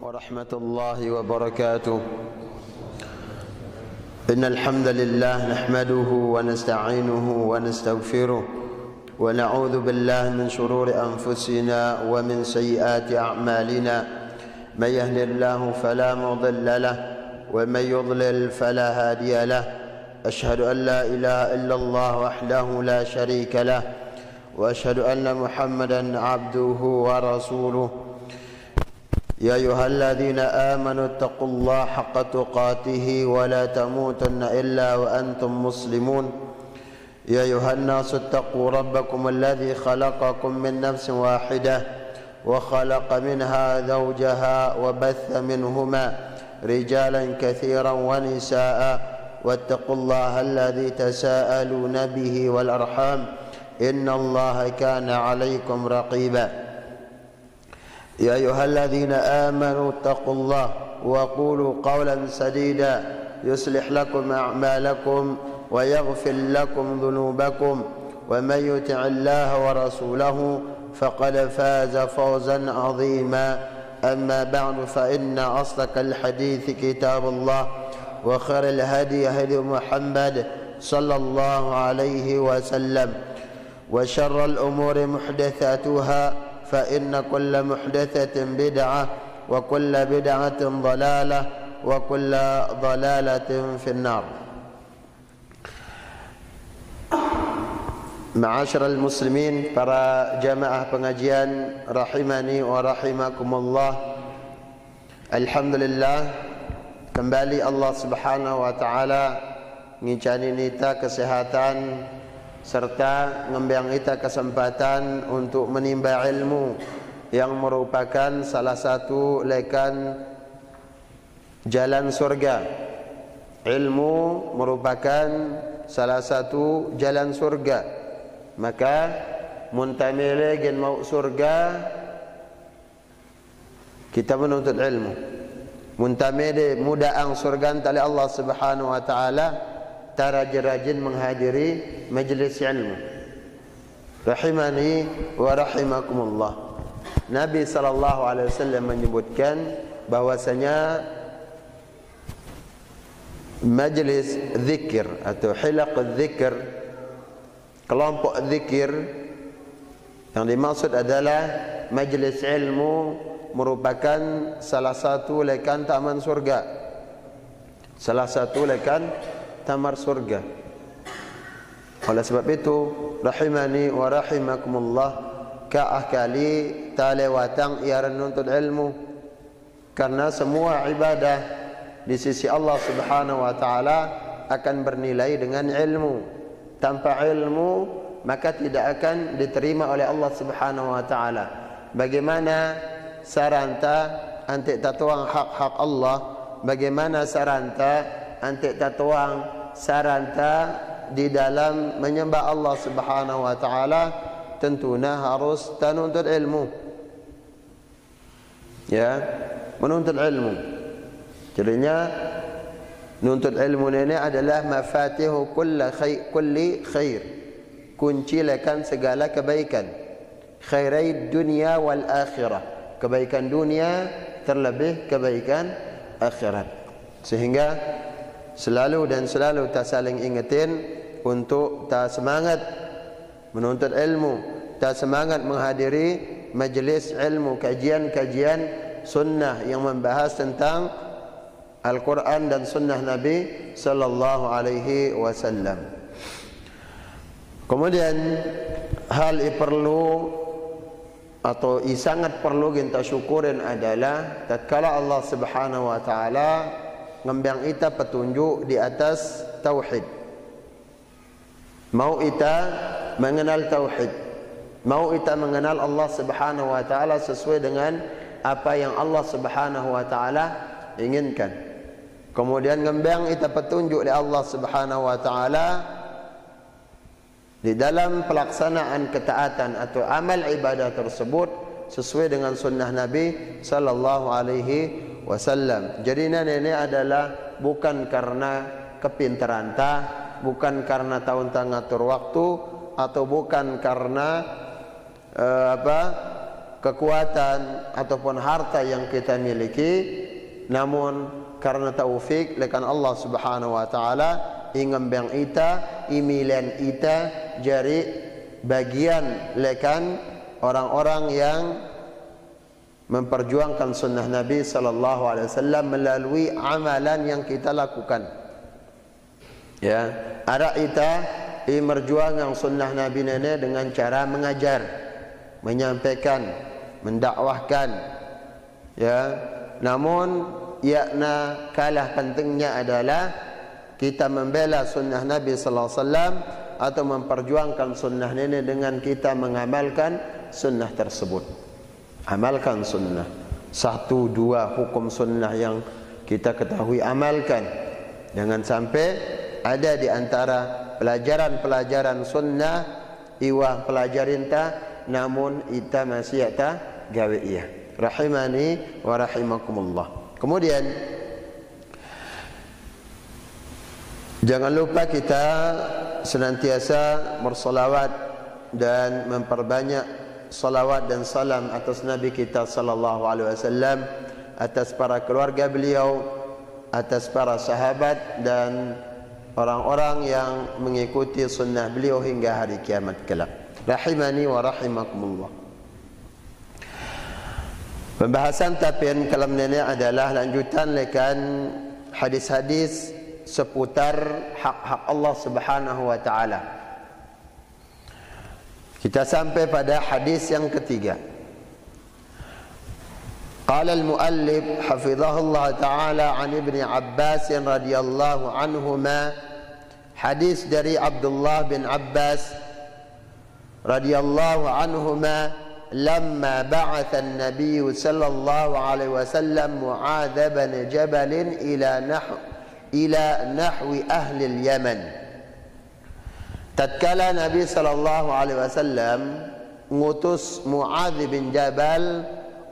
ورحمة الله وبركاته. إن الحمد لله نحمده ونستعينه ونستغفره ونعوذ بالله من شرور أنفسنا ومن سيئات أعمالنا. من يهد الله فلا مضل له ومن يضلل فلا هادي له. أشهد أن لا إله إلا الله وحده لا شريك له وأشهد أن محمدا عبده ورسوله. يا أيها الذين آمنوا اتقوا الله حق تقاته ولا تموتن إلا وأنتم مسلمون. يا أيها الناس اتقوا ربكم الذي خلقكم من نفس واحدة وخلق منها زوجها وبث منهما رجالا كثيرا ونساء واتقوا الله الذي تساءلون به والأرحام إن الله كان عليكم رقيبا. يا أيها الذين آمنوا اتقوا الله وقولوا قولا سديدا يصلح لكم أعمالكم ويغفر لكم ذنوبكم ومن يطع الله ورسوله فقد فاز فوزا عظيما. أما بعد فإن أصدق الحديث كتاب الله وخير الهدي هدي محمد صلى الله عليه وسلم وشر الأمور محدثاتها فإن كل محدثة بدعة وكل بدعة ضلالة وكل ضلالة في النار. Ma'asyiral muslimin, para jamaah pengajian rahimani wa rahimakumullah. Alhamdulillah, kembali Allah Subhanahu wa taala ngincani nita kesehatan serta ngembang kita kesempatan untuk menimba ilmu yang merupakan salah satu lekan jalan surga. Ilmu merupakan salah satu jalan surga. Maka muntamile gen mau surga, kita menuntut ilmu. Muntamile mudaang surga tali Allah Subhanahu wa taala, rajin menghadiri majlis ilmu. Rahimani wa rahimakumullah. Nabi sallallahu alaihi wasallam menyebutkan bahwasanya majlis zikir atau hilaq zikir, kelompok zikir yang dimaksud adalah majlis ilmu, merupakan salah satu lekan taman surga. Salah satu lekan tamar surga. Oleh sebab itu, rahimani wa rahimakumullah, ka'ah kali talewatang ia menuntut ilmu, karena semua ibadah di sisi Allah Subhanahu wa taala akan bernilai dengan ilmu. Tanpa ilmu maka tidak akan diterima oleh Allah Subhanahu wa taala. Bagaimana saranta antik tatuang hak-hak Allah, bagaimana saranta antik tatuang saranta di dalam menyembah Allah Subhanahu wa taala, tentunya harus menuntut ilmu. Ya, menuntut ilmu. Jadinya nuntut ilmu ini adalah mafatihu kulli khair, kunci lekan segala kebaikan. Khairai dunia wal akhirah, kebaikan dunia terlebih kebaikan akhirat. Sehingga selalu dan selalu tak saling ingetin untuk tak semangat menuntut ilmu, tak semangat menghadiri majlis ilmu, kajian-kajian sunnah yang membahas tentang Al-Quran dan sunnah Nabi sallallahu alaihi wasallam. Kemudian hal yang perlu atau sangat perlu kita syukurin adalah tatkala Allah Subhanahu wa taala ngembang kita petunjuk di atas tauhid. Mau kita mengenal tauhid, mau kita mengenal Allah Subhanahu wa taala sesuai dengan apa yang Allah Subhanahu wa taala inginkan. Kemudian ngembang kita petunjuk oleh Allah Subhanahu wa taala di dalam pelaksanaan ketaatan atau amal ibadah tersebut sesuai dengan sunnah Nabi sallallahu alaihi wasallam. Jadi ini adalah bukan karena kepintaran bukan karena tahun-tahun ngatur waktu, atau bukan karena kekuatan ataupun harta yang kita miliki, namun karena taufik lekan Allah Subhanahu wa taala ingembang ita imilen ita jari bagian lekan orang-orang yang memperjuangkan sunnah Nabi sallallahu alaihi wasallam melalui amalan yang kita lakukan. Ya, ada ita merjuangkan sunnah Nabi nenek dengan cara mengajar, menyampaikan, mendakwahkan. Ya, namun yakna kalah pentingnya adalah kita membela sunnah Nabi sallallahu alaihi wasallam atau memperjuangkan sunnah nenek dengan kita mengamalkan sunnah tersebut. Amalkan sunnah. 1, 2 hukum sunnah yang kita ketahui amalkan. Jangan sampai ada di antara pelajaran-pelajaran sunnah iwah pelajarin ta namun ita masih ta gawe iya. Rahimani wa rahimakumullah. Kemudian jangan lupa kita senantiasa bersolawat dan memperbanyak salawat dan salam atas Nabi kita sallallahu alaihi wasallam, atas para keluarga beliau, atas para sahabat dan orang-orang yang mengikuti sunnah beliau hingga hari kiamat kelak. Rahimani wa rahimakumullah. Pembahasan tapian kalam nenek adalah lanjutan lekan hadis-hadis seputar hak-hak Allah Subhanahu wa taala. Kita sampai pada hadis yang ketiga. Qala al-muallif hafizahullah ta'ala an Ibni Abbas radhiyallahu anhuma, hadis dari Abdullah bin Abbas radhiyallahu anhuma, lamma ba'atha an-nabiy sallallahu alaihi wasallam Mu'adz bin Jabal ila nahwi ahli al-Yaman. Tatkala Nabi sallallahu alaihi wasallam ngutus Mu'adz bin Jabal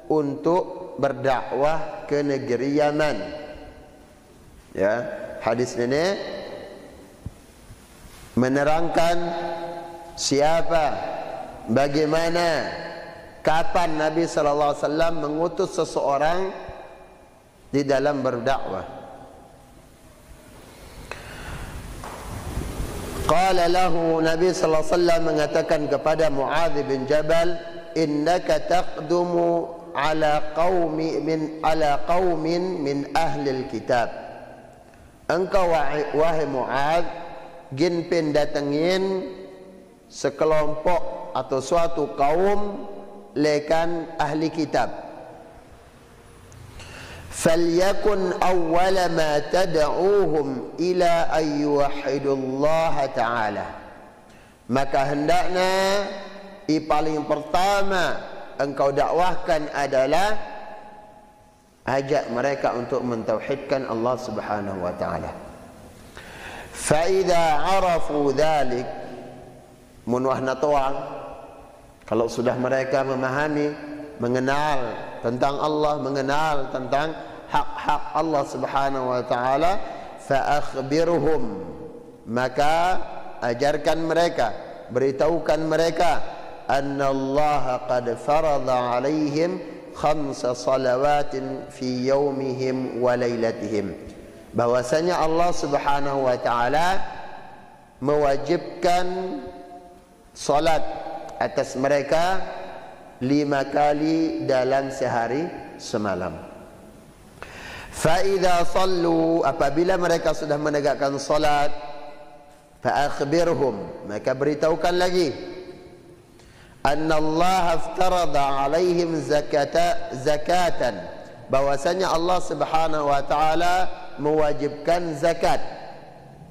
untuk berdakwah ke negeri Yaman. Ya, hadis ini menerangkan siapa, bagaimana, kapan Nabi sallallahu alaihi wasallam mengutus seseorang di dalam berdakwah. Qala lahu, Nabi sallallahu alaihi wasallam mengatakan kepada Mu'adz bin Jabal, innaka taqdumu ala qaumin min ahli alkitab. Engkau wahai Mu'adz ginpin datengin sekelompok atau suatu kaum lekan ahli kitab. فَلْيَكُنْ أَوَّلَ مَا تَدْعُوهُمْ إِلَىٰ أَنْ يُوَحِّدُوا اللَّهَ تَعَالَى. Maka hendaknya paling pertama engkau dakwahkan adalah ajak mereka untuk mentauhidkan Allah Subhanahu wa taala. فَإِذَا عَرَفُوا ذَلِكَ, munwahna toang, kalau sudah mereka memahami, mengenal tentang Allah, mengenal tentang hak-hak Allah Subhanahu wa taala, fa akhbirhum, maka ajarkan mereka, beritahukan mereka, annallaha qad farada alaihim 5 salawatin fi yaumihim wa lailatihim, bahwasanya Allah Subhanahu wa taala mewajibkan salat atas mereka 5 kali dalam sehari semalam. Fa idza sallu, apabila mereka sudah menegakkan salat, fa akhbirhum, maka beritahukan lagi, annallaha aftarada alaihim zakatan, bahwasanya Allah Subhanahu wa taala mewajibkan zakat.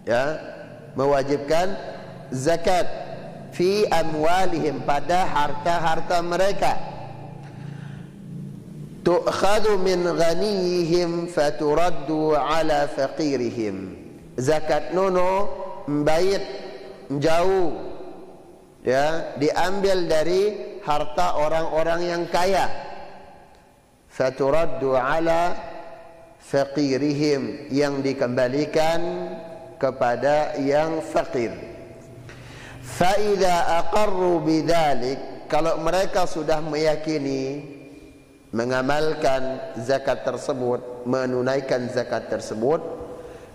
Ya, mewajibkan zakat fi amwalihim, pada harta-harta mereka, tu'khadhu min ghaniyihim faturaddu ala faqirihim, zakat nono mbait jauh, ya, diambil dari harta orang-orang yang kaya, faturaddu ala faqirihim, yang dikembalikan kepada yang fakir. فَإِذَا أَقَرُّوا بِذَلِكَ, kalau mereka sudah meyakini mengamalkan zakat tersebut, menunaikan zakat tersebut,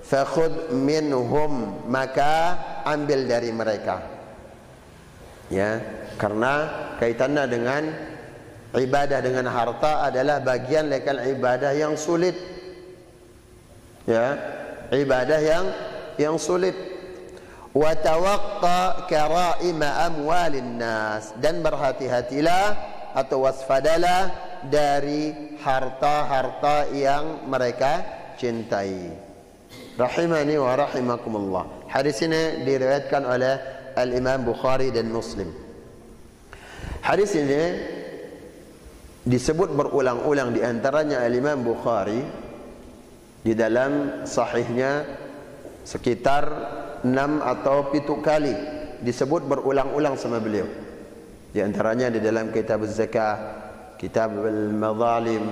fakhudh minhum, maka ambil dari mereka. Ya, karena kaitannya dengan ibadah dengan harta adalah bagian lekal ibadah yang sulit. Ya, ibadah yang sulit. Wa tawaqqa karaima amwalin nas, dan berhati-hatilah atau wasfadalah dari harta-harta yang mereka cintai. Rahimani wa rahimakumullah. Hadis ini diriwayatkan oleh Al-Imam Bukhari dan Muslim. Hadis ini disebut berulang-ulang, di antaranya Al-Imam Bukhari di dalam sahihnya sekitar 6 atau 7 kali disebut berulang-ulang sama beliau. Di antaranya di dalam kitab az-zakah, kitab al-madzalim,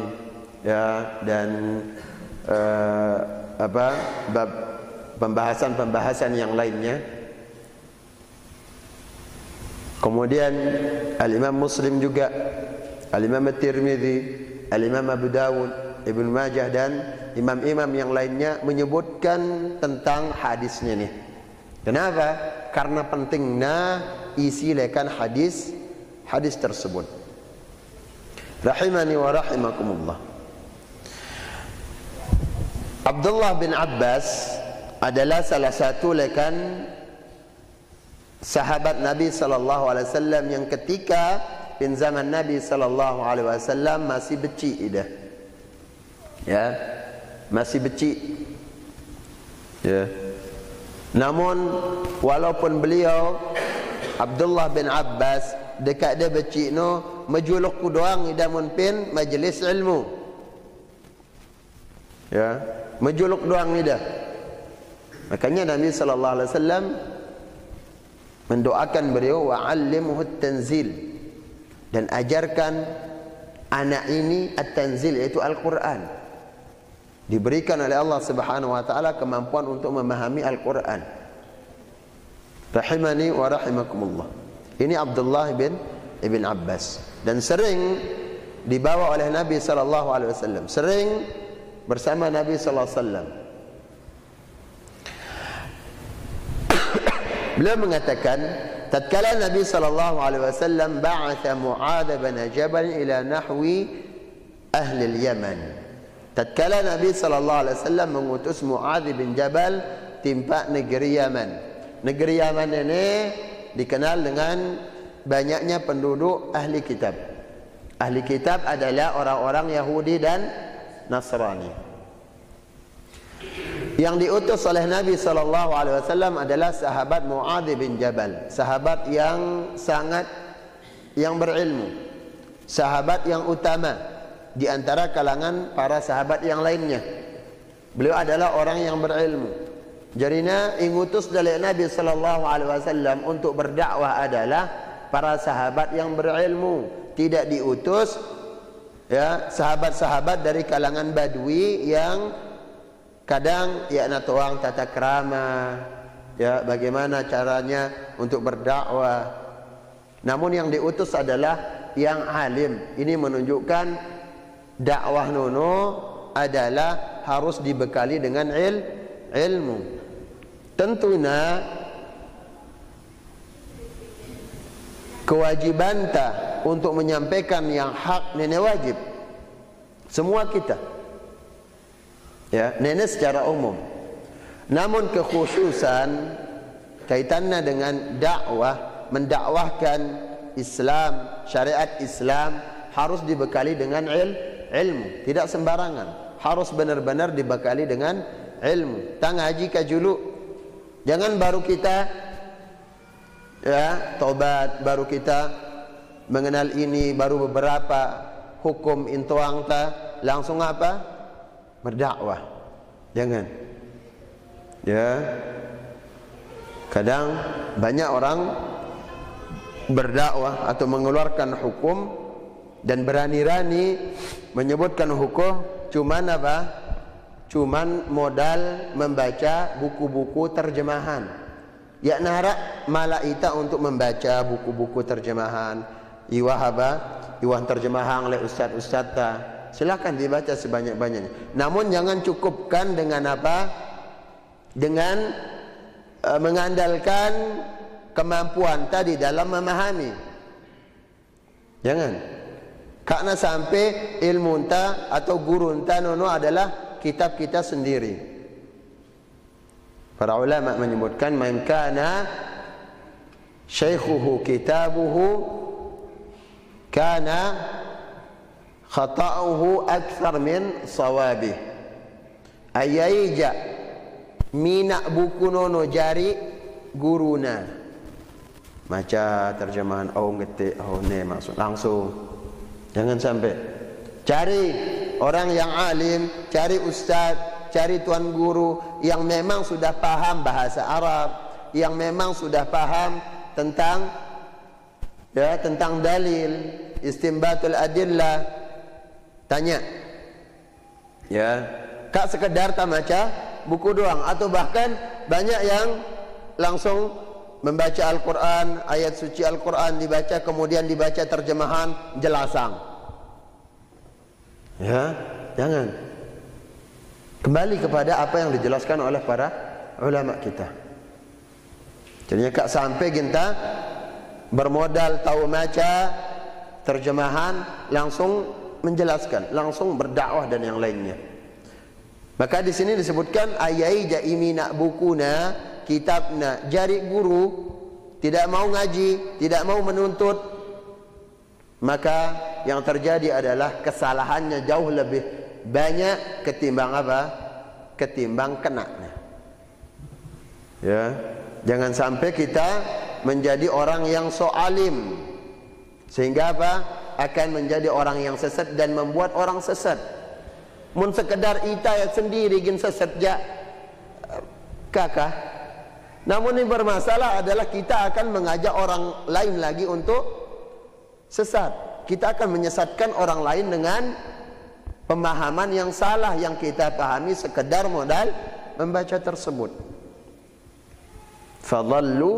ya, dan bab pembahasan-pembahasan yang lainnya. Kemudian Al-Imam Muslim juga, Al-Imam At-Tirmidzi, Al-Imam Abu Dawud, Ibnu Majah, dan imam-imam yang lainnya menyebutkan tentang hadisnya nih. Kenapa? Karena pentingnya isi lekan hadis tersebut. Rahimani wa rahimakumullah. Abdullah bin Abbas adalah salah satu lekan sahabat Nabi sallallahu alaihi wasallam yang ketika di zaman Nabi sallallahu alaihi wasallam masih becik dah. Ya, masih becik. Ya. Namun walaupun beliau Abdullah bin Abbas dekat dia becik no, majuluk ku doang idamun pin majlis ilmu. Ya, majuluk doang ni dah. Makanya Nabi sallallahu alaihi wasallam mendoakan beliau, wa'allimhu at-tanzil, dan ajarkan anak ini at-tanzil, yaitu Al-Quran. Diberikan oleh Allah Subhanahu wa taala kemampuan untuk memahami Al-Quran. Rahimani wa rahimakumullah. Ini Abdullah bin Abbas, dan sering dibawa oleh Nabi sallallahu alaihi wasallam, sering bersama Nabi sallallahu alaihi wasallam. Beliau mengatakan, tatkala Nabi sallallahu alaihi wasallam ba'atha Mu'adz bin Jabal ila nahwi ahli al-Yaman. Tatkala Nabi sallallahu alaihi wasallam mengutus Mu'adz bin Jabal timpa negeri Yaman. Negeri Yaman ini dikenal dengan banyaknya penduduk ahli kitab. Ahli kitab adalah orang-orang Yahudi dan Nasrani. Yang diutus oleh Nabi sallallahu alaihi wasallam adalah sahabat Mu'adz bin Jabal, sahabat yang sangat berilmu, sahabat yang utama di antara kalangan para sahabat yang lainnya. Beliau adalah orang yang berilmu. Jadinya ingutus dari Nabi sallallahu alaihi wasallam untuk berdakwah adalah para sahabat yang berilmu. Tidak diutus ya sahabat-sahabat dari kalangan Badui yang kadang ya nak tuang tata krama, ya bagaimana caranya untuk berdakwah. Namun yang diutus adalah yang alim. Ini menunjukkan dakwah nono adalah harus dibekali dengan ilmu. Tentunya kewajiban ta untuk menyampaikan yang hak nenek wajib semua kita. Ya, nenek secara umum. Namun kekhususan kaitannya dengan dakwah, mendakwahkan Islam, syariat Islam harus dibekali dengan ilmu, tidak sembarangan. Harus benar-benar dibekali dengan ilmu. Tang haji kajulu. Jangan baru kita ya tobat, baru kita mengenal ini, baru beberapa hukum intuang ta langsung apa? Berdakwah. Jangan. Ya. Kadang banyak orang berdakwah atau mengeluarkan hukum dan berani-rani menyebutkan hukum cuman apa? Cuman modal membaca buku-buku terjemahan. Ya nara malaita untuk membaca buku-buku terjemahan, iwah terjemahan oleh ustaz-ustaz ta. Silakan dibaca sebanyak-banyaknya. Namun jangan cukupkan dengan apa? Dengan mengandalkan kemampuan tadi dalam memahami. Jangan. Karena sampai ilmu entah atau guru entah nono adalah kitab kita sendiri. Para ulama menyebutkan man kana syaikhuhu kitabuhu kana khata'uhu akthar min sawabih. Ayaija mina buku nono jari guruna. Maca terjemahan ngetik ne maksud langsung. Jangan sampai cari orang yang alim, cari ustaz, cari tuan guru yang memang sudah paham bahasa Arab, yang memang sudah paham tentang dalil, istinbatul adillah. Tanya. Ya, kak sekedar baca buku doang atau bahkan banyak yang langsung membaca Al-Quran, ayat suci Al-Quran dibaca, kemudian dibaca terjemahan jelasang. Ya, jangan. Kembali kepada apa yang dijelaskan oleh para ulama kita. Jadinya kak sampai kita bermodal tahu baca terjemahan langsung menjelaskan, langsung berdakwah dan yang lainnya. Maka di sini disebutkan ayai jaimina bukuna kitabna, jari guru tidak mau ngaji, tidak mau menuntut, maka yang terjadi adalah kesalahannya jauh lebih banyak ketimbang apa? Ketimbang kenanya. Ya, jangan sampai kita menjadi orang yang so alim sehingga apa? Akan menjadi orang yang sesat dan membuat orang sesat. Mun sekedar ita sendiri gin sesat ja kakak. Namun yang bermasalah adalah kita akan mengajak orang lain lagi untuk sesat. Kita akan menyesatkan orang lain dengan pemahaman yang salah yang kita pahami sekedar modal membaca tersebut. Fadallu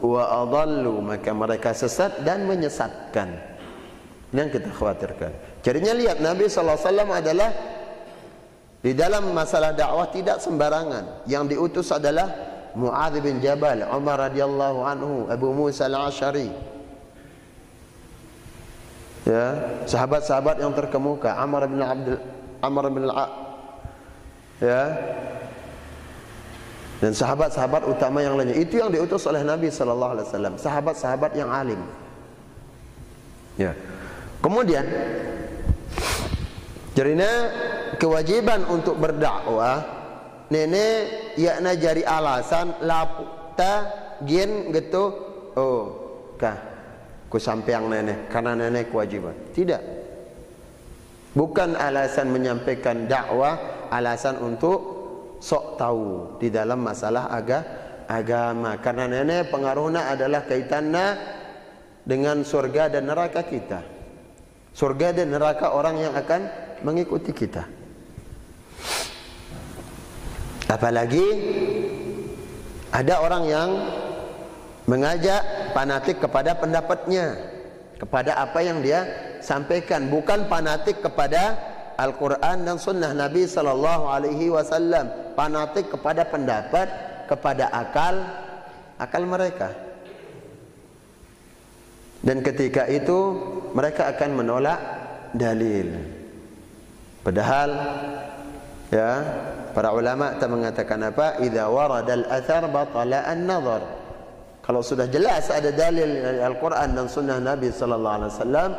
wa adallu, maka mereka sesat dan menyesatkan. Yang kita khawatirkan. Jadinya lihat Nabi SAW adalah di dalam masalah dakwah tidak sembarangan. Yang diutus adalah Mu'adz bin Jabal, Umar radhiyallahu anhu, Abu Musa al-Asy'ari. Ya, sahabat-sahabat yang terkemuka, Amr bin al-A. Ya. Dan sahabat-sahabat utama yang lainnya. Itu yang diutus oleh Nabi sallallahu alaihi wasallam, sahabat-sahabat yang alim. Ya. Kemudian jadinya kewajiban untuk berdakwah nenek yakna jari alasan lapta gien gitu kah ku sampeang nenek karena nenek kewajiban. Tidak, bukan alasan menyampaikan dakwah, alasan untuk sok tahu di dalam masalah agama. Karena nenek pengaruhnya adalah kaitannya dengan surga dan neraka kita. Surga dan neraka orang yang akan mengikuti kita. Apalagi ada orang yang mengajak fanatik kepada pendapatnya, kepada apa yang dia sampaikan, bukan fanatik kepada Al-Quran dan Sunnah Nabi Sallallahu Alaihi Wasallam, fanatik kepada pendapat, kepada akal mereka. Dan ketika itu mereka akan menolak dalil. Padahal ya, para ulama tak mengatakan apa? Idza waradal athar batala an-nazar. Kalau sudah jelas ada dalil dari Al-Quran dan Sunnah Nabi sallallahu alaihi wasallam,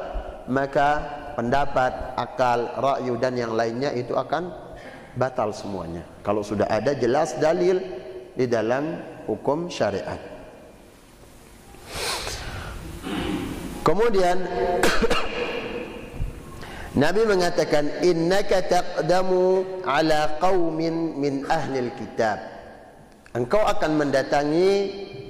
maka pendapat, akal, ra'yu dan yang lainnya itu akan batal semuanya. Kalau sudah ada jelas dalil di dalam hukum syariat. Kemudian Nabi mengatakan innaka taqdamu ala qaumin min ahlil kitab. Engkau akan mendatangi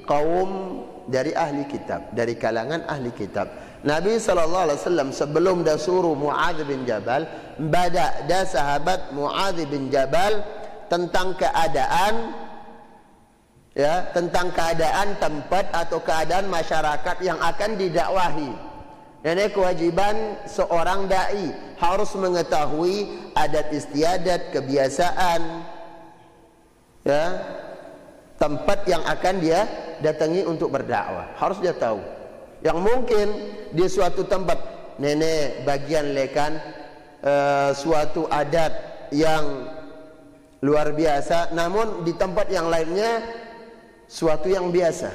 kaum dari ahli kitab, dari kalangan ahli kitab. Nabi SAW sebelum dah suruh Mu'adz bin Jabal, dah sahabat Mu'adz bin Jabal tentang keadaan, ya, tentang keadaan tempat atau keadaan masyarakat yang akan didakwahi. Dan ini kewajiban seorang dai, harus mengetahui adat istiadat, kebiasaan, ya, tempat yang akan dia datangi untuk berdakwah. Harus dia tahu. Yang mungkin di suatu tempat nenek bagian lekan suatu adat yang luar biasa, namun di tempat yang lainnya suatu yang biasa.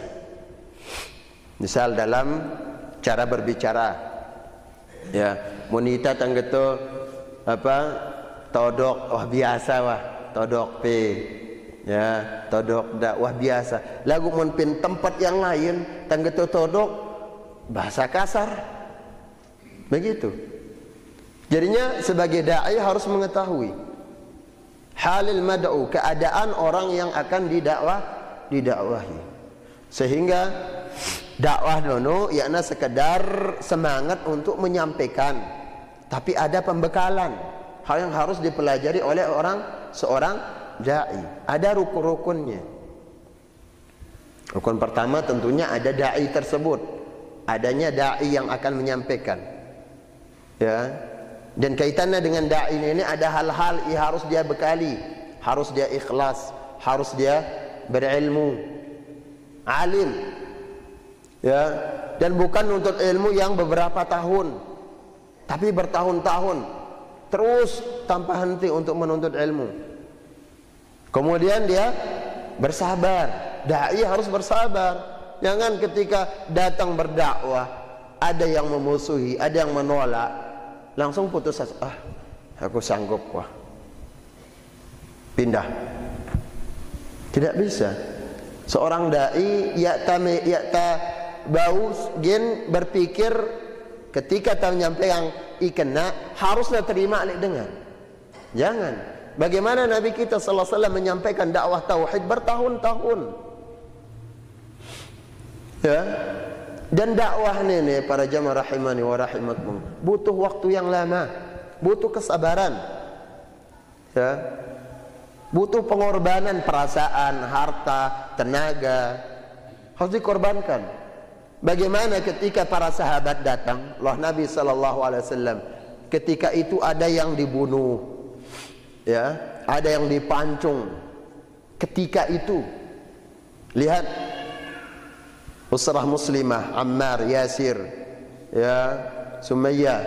Misal dalam cara berbicara, ya, monita tanggeto apa todok, wah biasa wah todok pe, ya, todok dak, wah biasa. Lagu monpin tempat yang lain tanggeto todok bahasa kasar, begitu. Jadinya sebagai dai harus mengetahui halil mad'u, keadaan orang yang akan didakwahi, sehingga dakwah nono yakna sekedar semangat untuk menyampaikan, tapi ada pembekalan, hal yang harus dipelajari oleh seorang dai. Ada rukun-rukunnya. Rukun pertama tentunya ada dai tersebut, adanya dai yang akan menyampaikan, ya. Dan kaitannya dengan dai ini ada hal-hal yang harus dia bekali, harus dia ikhlas, harus dia berilmu, alim, ya, dan bukan nuntut ilmu yang beberapa tahun, tapi bertahun-tahun terus tanpa henti untuk menuntut ilmu. Kemudian dia bersabar. Dai harus bersabar. Jangan ketika datang berdakwah ada yang memusuhi, ada yang menolak, langsung putus asa. Ah, aku sanggup, wah, pindah. Tidak bisa. Seorang dai bau gen berpikir ketika tahu nyampe yang ikena haruslah terima alik dengar. Jangan. Bagaimana Nabi kita sallallahu alaihi wasallam menyampaikan dakwah tauhid bertahun-tahun, ya. Dan dakwah ini para jamaah rahimani wa rahimakum butuh waktu yang lama, butuh kesabaran, ya, butuh pengorbanan perasaan, harta, tenaga, harus dikorbankan. Bagaimana ketika para sahabat datang, Allah Nabi sallallahu alaihi wasallam, ketika itu ada yang dibunuh, ya, ada yang dipancung. Ketika itu lihat usrah muslimah, Ammar, Yasir, ya, Sumayyah,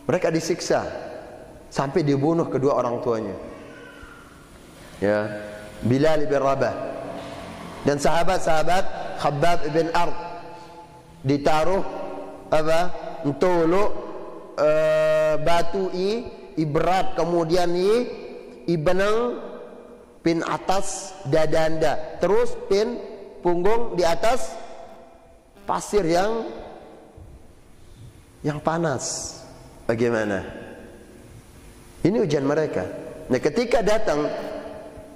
mereka disiksa sampai dibunuh kedua orang tuanya, ya, Bilal bin Rabah dan sahabat-sahabat Khabbab ibn Ard ditaruh apa untuk batu ibrat, kemudian ibenang pin atas dadanda, terus pin punggung di atas pasir yang panas. Bagaimana? Ini ujian mereka. Nah, ketika datang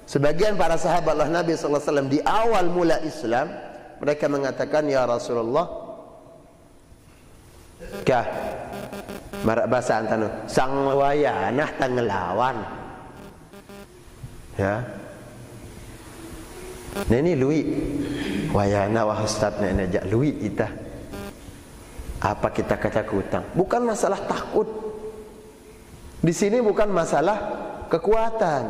sebagian para sahabat Allah Nabi sallallahu alaihi wasallam di awal mula Islam, mereka mengatakan, ya Rasulullah, kah marak bahasa antanu sang wayanah tangelawan, ya. Nah, ini lui wayana wah ustaz nak najak lui kita. Apa kita ketakutan? Bukan masalah takut. Di sini bukan masalah kekuatan.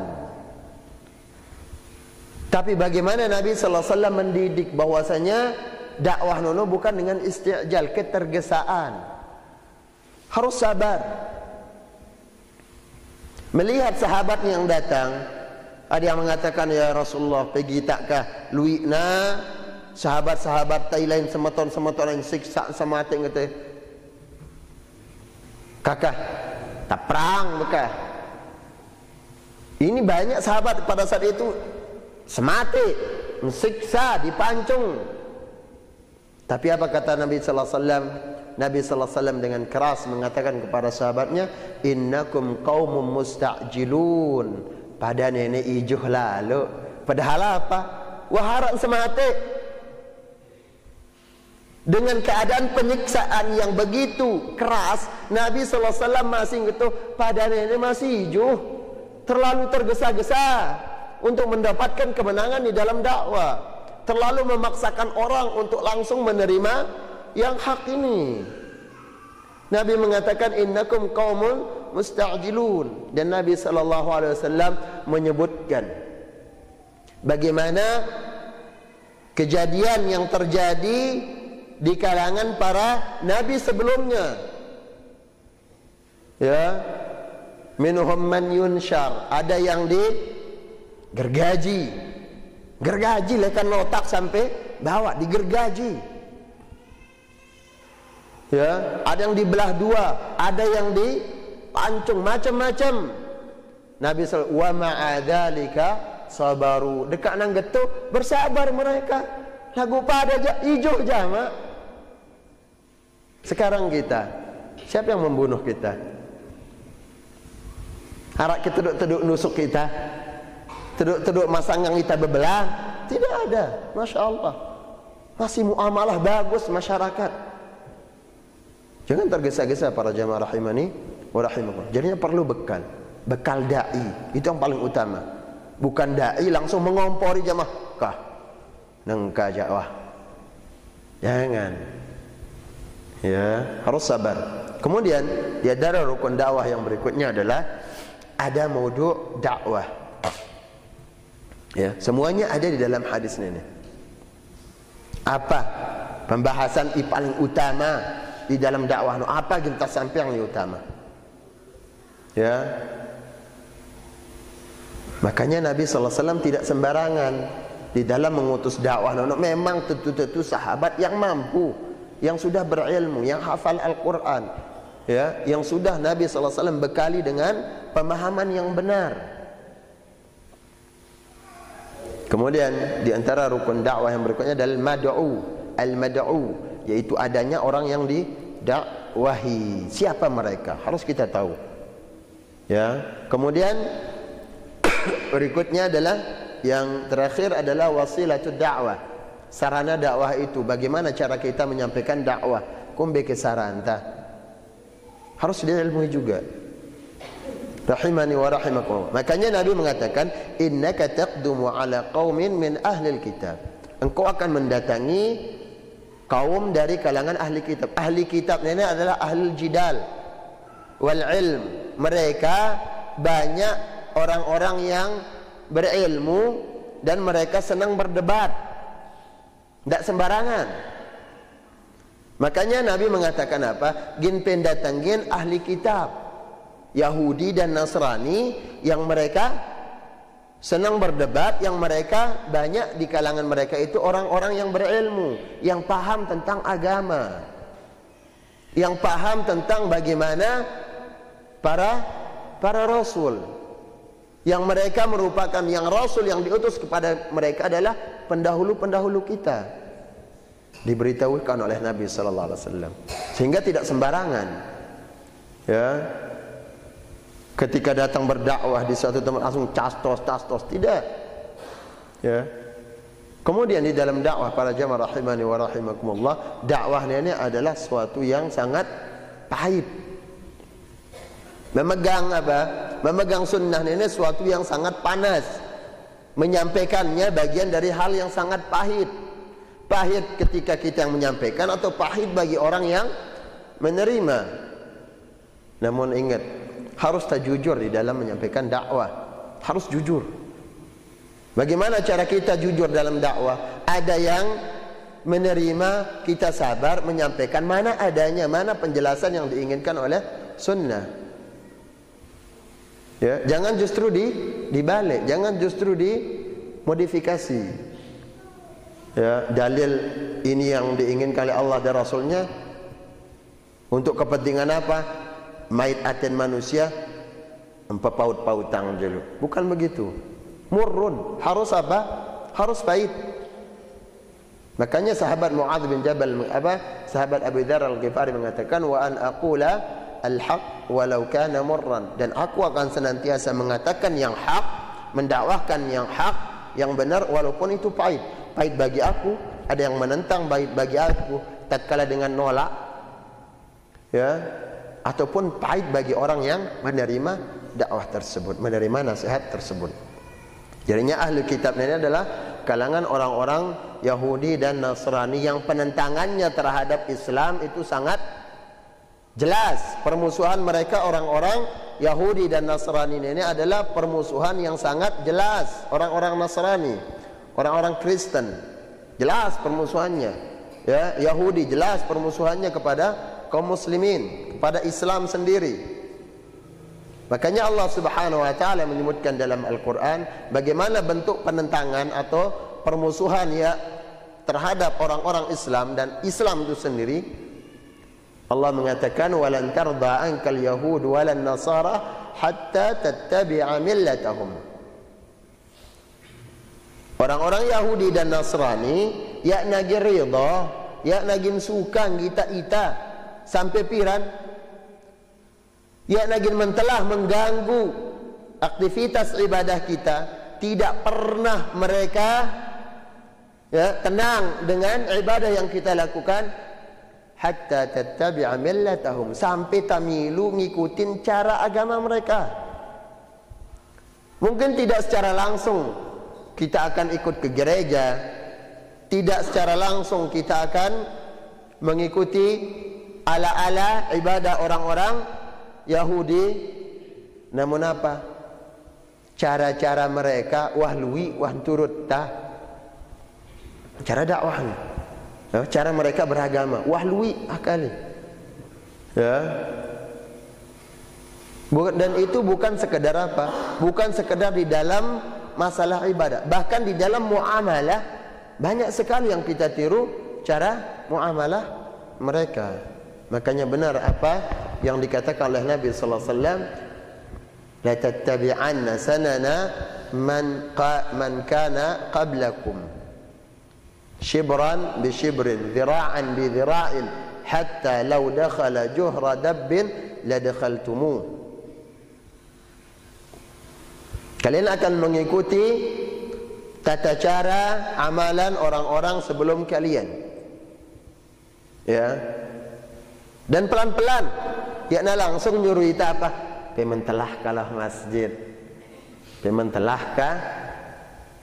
Tapi bagaimana Nabi sallallahu alaihi wasallam mendidik bahwasanya dakwah nono bukan dengan isti'jal, ketergesaan. Harus sabar. Melihat sahabat yang datang, ada yang mengatakan, ya Rasulullah, pergi takkah luikna sahabat-sahabat Thailand semeton-semeton yang siksa sama hati kata, kakak tak perang bekah. Ini banyak sahabat pada saat itu semati, mensiksa, dipancung. Tapi apa kata Nabi sallallahu alaihi wasallam? Nabi sallallahu alaihi wasallam dengan keras mengatakan kepada sahabatnya, innakum qaumum musta'jilun. Pada nenek ijuh lalu. Padahal apa? Waharat semati. Dengan keadaan penyiksaan yang begitu keras, Nabi sallallahu alaihi wasallam masih gitu, pada nenek masih ijuh, terlalu tergesa-gesa untuk mendapatkan kemenangan di dalam dakwah, terlalu memaksakan orang untuk langsung menerima yang hak ini. Nabi mengatakan innakum qaumun musta'jilun, dan Nabi sallallahu alaihi wasallam menyebutkan bagaimana kejadian yang terjadi di kalangan para nabi sebelumnya. Ya, minhum man yunshar, ada yang digergaji, gergaji lekan otak sampai bawah, digergaji. Ya, ada yang dibelah dua, ada yang dipancung, macam-macam. Nabi sallallahu wa ma'adzalika sabaru, dekat nang getuk bersabar mereka. Lagu pada hijau jama. Sekarang kita, siapa yang membunuh kita? Harap kita teduk nusuk kita, teduk masanggang kita bebelah. Tidak ada, masya Allah. Masih muamalah bagus masyarakat. Jangan tergesa-gesa para jamaah rahimani wa rahimakumullah. Jadinya perlu bekal dai, itu yang paling utama. Bukan dai langsung mengompori jamaah kah nengka dakwah. Jangan. Ya, harus sabar. Kemudian di antara rukun dakwah yang berikutnya adalah ada maudhu' dakwah. Ya, semuanya ada di dalam hadis ini. Apa pembahasan paling utama di dalam dakwah? Apa kita sampai yang utama? Ya. Makanya Nabi sallallahu alaihi wasallam tidak sembarangan di dalam mengutus dakwah. Memang tentu sahabat yang mampu, yang sudah berilmu, yang hafal Al-Qur'an, ya, yang sudah Nabi sallallahu alaihi wasallam bekali dengan pemahaman yang benar. Kemudian di antara rukun dakwah yang berikutnya adalah al-mad'u, yaitu adanya orang yang didakwahi. Siapa mereka? Harus kita tahu. Ya. Kemudian berikutnya adalah yang terakhir adalah wasilatud dakwah. Sarana dakwah itu bagaimana cara kita menyampaikan dakwah? Kumbe ke saranta. Harus diilmui juga. Rahimani wa rahimakumullah. Makanya Nabi mengatakan innaka taqdumu ala qaumin min ahlil kitab. Engkau akan mendatangi kaum dari kalangan ahli kitab. Ahli kitab ini adalah ahlul jidal wal ilm. Mereka banyak orang-orang yang berilmu dan mereka senang berdebat, tidak sembarangan. Makanya Nabi mengatakan apa? Gin pendatangin ahli kitab Yahudi dan Nasrani yang mereka senang berdebat, yang mereka banyak di kalangan mereka itu orang-orang yang berilmu, yang paham tentang agama, yang paham tentang bagaimana para rasul, yang mereka merupakan yang rasul yang diutus kepada mereka adalah pendahulu-pendahulu kita, diberitahukan oleh Nabi sallallahu alaihi wasallam, sehingga tidak sembarangan. Ya. Ketika datang berdakwah di suatu tempat langsung castos, tidak. Ya. Kemudian di dalam dakwah para jamaah rahimani wa rahimakumullah, dakwahnya ini adalah suatu yang sangat pahit. Memegang apa? Memegang sunnah ini suatu yang sangat panas. Menyampaikannya bagian dari hal yang sangat pahit. Pahit ketika kita yang menyampaikan atau pahit bagi orang yang menerima. Namun ingat, harus jujur di dalam menyampaikan dakwah. Harus jujur. Bagaimana cara kita jujur dalam dakwah? Ada yang menerima, kita sabar menyampaikan mana adanya, mana penjelasan yang diinginkan oleh sunnah. Ya, jangan justru dibalik, jangan justru dimodifikasi. Ya, dalil ini yang diinginkan oleh Allah dan Rasulnya untuk kepentingan apa? Mait aten manusia paut-pautang dulu. Bukan begitu. Murrun, harus apa? Harus pahit. Makanya sahabat Mu'adz bin Jabal sahabat Abu Dzar Al-Ghifari mengatakan wa an aqula al-haq walau kana murran, dan aku akan senantiasa mengatakan yang hak, mendakwahkan yang hak, yang benar walaupun itu pahit. Pahit bagi aku, ada yang menentang, pahit bagi aku tatkala dengan nolak. Ya. Ataupun pahit bagi orang yang menerima dakwah tersebut, menerima nasihat tersebut. Jadinya ahli kitab ini adalah kalangan orang-orang Yahudi dan Nasrani yang penentangannya terhadap Islam itu sangat Jelas permusuhan mereka orang-orang Yahudi dan Nasrani ini adalah permusuhan yang sangat jelas. Orang-orang Nasrani, orang-orang Kristen, jelas permusuhannya. Ya, Yahudi jelas permusuhannya kepada kaum muslimin, kepada Islam sendiri. Makanya Allah Subhanahu wa taala menyebutkan dalam Al-Qur'an bagaimana bentuk penentangan atau permusuhan ya terhadap orang-orang Islam dan Islam itu sendiri. Allah mengatakan walan tarda ankal yahud walan nasara hatta tattabi'a millatahum. Orang-orang Yahudi dan Nasrani ya nagin ridha, ya nagin suka kita sampai piran, ya nagin mentelah mengganggu aktivitas ibadah kita. Tidak pernah mereka ya tenang dengan ibadah yang kita lakukan. Hatta tattabi'a millatahum, sampai tamilu ngikutin cara agama mereka. Mungkin tidak secara langsung kita akan ikut ke gereja, tidak secara langsung kita akan mengikuti ala-ala ibadah orang-orang Yahudi. Namun apa? Cara-cara mereka wah luwi wah turut ta. Cara dakwahnya, cara mereka beragama wahlui akali, ya. Dan itu bukan sekedar apa? Bukan sekedar di dalam masalah ibadah, bahkan di dalam muamalah banyak sekali yang kita tiru cara muamalah mereka. Makanya benar apa yang dikatakan oleh Nabi sallallahu alaihi wasallam, la tattabi'anna sanana man kana qablakum shibran bi shibrin, dhira'an bi dhira'in, hatta law dakhala juhra dabbin la dakhaltumuh. Kalian akan mengikuti tata cara amalan orang-orang sebelum kalian, ya. Dan pelan-pelan ya langsung nyuruh kita apa? Pementelah kalah masjid, pementelah ka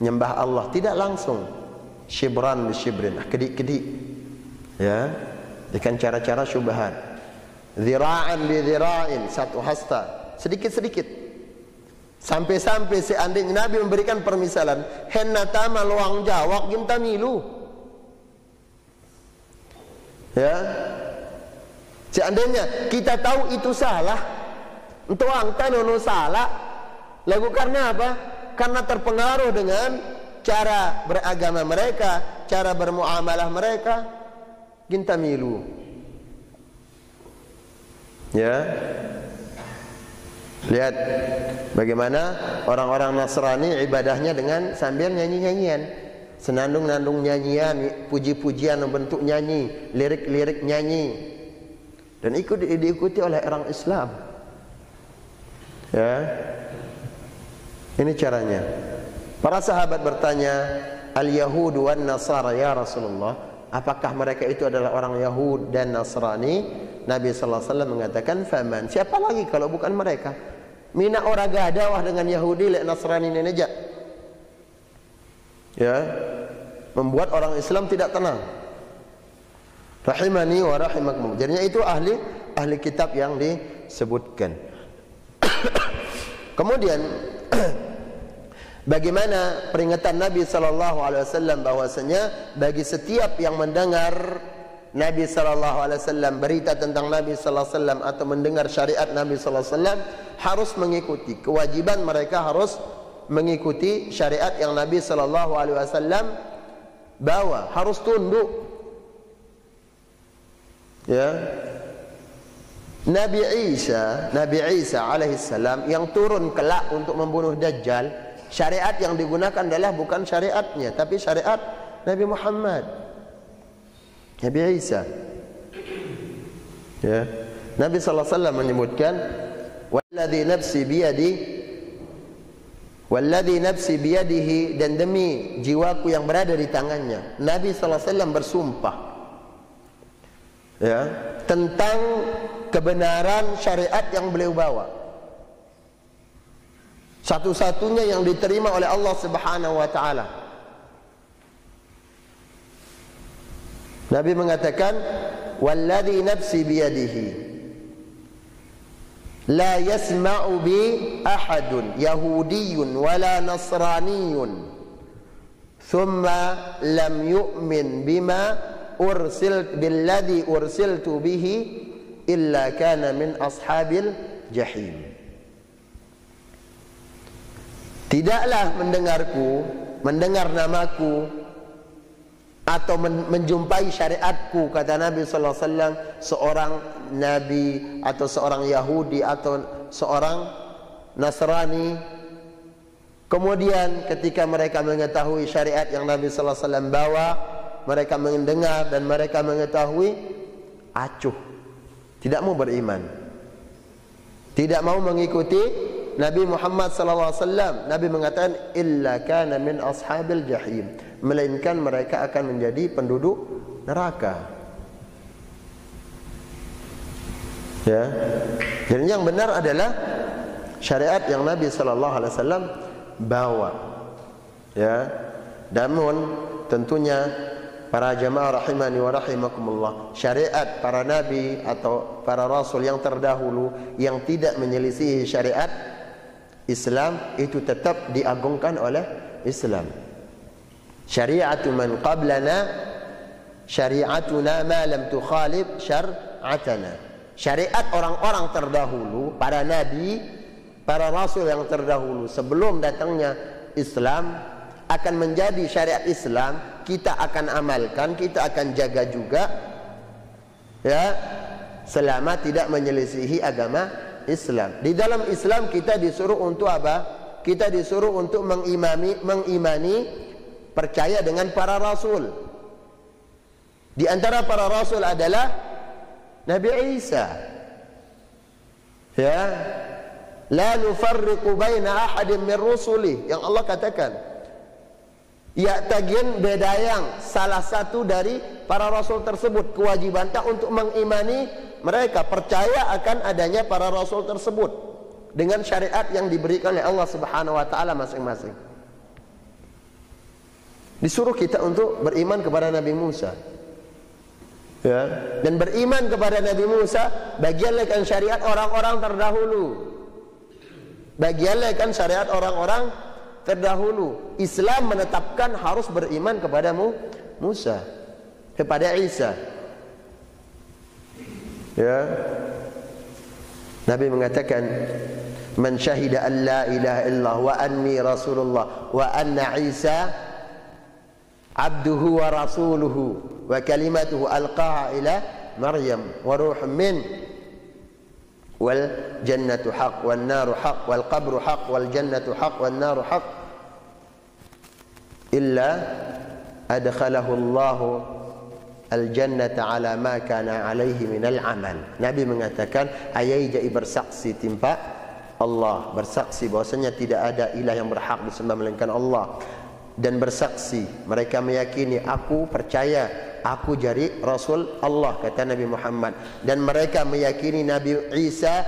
nyembah Allah, tidak langsung. Shibran bi shibrin, kedik-kedik, ya, dengan cara-cara syubhat. Dhira'an bi dhira'in, satu hasta, sedikit-sedikit. Sampai-sampai seandainya Nabi memberikan permisalan, henna tama luang jawak ginta milu, ya. Seandainya kita tahu itu salah, untuk angka nono salah, lalu karena apa? Karena terpengaruh dengan cara beragama mereka, cara bermuamalah mereka, ginta milu, ya. Lihat bagaimana orang-orang Nasrani ibadahnya dengan sambil nyanyi-nyanyian, senandung-nandung nyanyian, puji-pujian bentuk nyanyi, lirik-lirik nyanyi, dan diikuti oleh orang Islam, ya. Ini caranya. Para sahabat bertanya, al-Yahud wan Nasara ya Rasulullah, apakah mereka itu adalah orang Yahud dan Nasrani? Nabi sallallahu alaihi wasallam mengatakan, faman, siapa lagi kalau bukan mereka? Mina orang gadawah dengan Yahudi lek Nasrani ini aja, ya, membuat orang Islam tidak tenang. Rahimani wa rahimakum. Jadinya itu ahli kitab yang disebutkan. Kemudian bagaimana peringatan Nabi sallallahu alaihi wasallam bahwasanya bagi setiap yang mendengar Nabi sallallahu alaihi wasallam, berita tentang Nabi sallallahu alaihi wasallam atau mendengar syariat Nabi sallallahu alaihi wasallam, harus mengikuti. Kewajiban mereka harus mengikuti syariat yang Nabi sallallahu alaihi wasallam bawa, harus tunduk. Ya. Nabi Isa alaihi salam yang turun kelak untuk membunuh Dajjal, syariat yang digunakan adalah bukan syariatnya, tapi syariat Nabi Muhammad, Nabi Isa. Ya. Nabi sallallahu alaihi wasallam menyebutkan, walladzi nafsi biyadihi, dan demi jiwaku yang berada di tangannya. Nabi sallallahu alaihi wasallam bersumpah, ya, tentang kebenaran syariat yang beliau bawa, satu-satunya yang diterima oleh Allah Subhanahu wa taala. Nabi mengatakan, walladzi nafsi biyadihi, la yasma'u bi ahadun yahudiyyun wala nasraniyyun thumma lam yu'min bima billadhi ursiltu bihi illa kana min ashabil jahim. Tidaklah mendengar namaku atau menjumpai syariatku, kata Nabi sallallahu alaihi wasallam, seorang nabi atau seorang Yahudi atau seorang Nasrani, kemudian ketika mereka mengetahui syariat yang Nabi sallallahu alaihi wasallam bawa, mereka mendengar dan mereka mengetahui, acuh, tidak mau beriman, tidak mau mengikuti Nabi Muhammad sallallahu alaihi wasallam. Nabi mengatakan illa kana min ashabil jahim, melainkan mereka akan menjadi penduduk neraka. Ya. Jadi yang benar adalah syariat yang Nabi sallallahu alaihi wasallam bawa. Ya. Namun tentunya para jamaah rahimani wa rahimakumullah, syariat para nabi atau para rasul yang terdahulu yang tidak menyelisihi syariat Islam itu tetap diagungkan oleh Islam. Syari'atu man qablana syari'atuna ma lam tukhalif syar'atana. Syariat orang-orang terdahulu, para nabi, para rasul yang terdahulu sebelum datangnya Islam akan menjadi syariat Islam, kita akan amalkan, kita akan jaga juga, ya, selama tidak menyelisihi agama Islam. Di dalam Islam kita disuruh untuk apa? Kita disuruh untuk mengimani, percaya dengan para rasul. Di antara para rasul adalah Nabi Isa. Ya. La nufarriqu baina ahadin min rusuli, yang Allah katakan. Ya tagin bedayang salah satu dari para rasul tersebut, kewajiban tak untuk mengimani mereka, percaya akan adanya para rasul tersebut dengan syariat yang diberikan oleh Allah Subhanahu wa taala masing-masing. Disuruh kita untuk beriman kepada Nabi Musa. Ya, dan beriman kepada Nabi Musa bagianlah kan syariat orang-orang terdahulu. Bagianlah kan syariat orang-orang terdahulu. Islam menetapkan harus beriman kepada Musa, kepada Isa. Ya. Nabi mengatakan, "Man syahida an la ilaha illallah wa anni rasulullah wa anna Isa abduhu wa rasuluhu wa kalimatuhu alqaha ila Maryam wa ruhun min wal jannatu haq wan naru haq wal qabru haq wal jannatu haq wan naru haq illa adkhalahu Allahu al-jannata ala ma kana alaihi minal amal." Nabi mengatakan, ayai jai bersaksi timpa Allah, bersaksi bahwasanya tidak ada ilah yang berhak disembah melainkan Allah, dan bersaksi mereka meyakini aku percaya aku jadi Rasul Allah, kata Nabi Muhammad, dan mereka meyakini Nabi Isa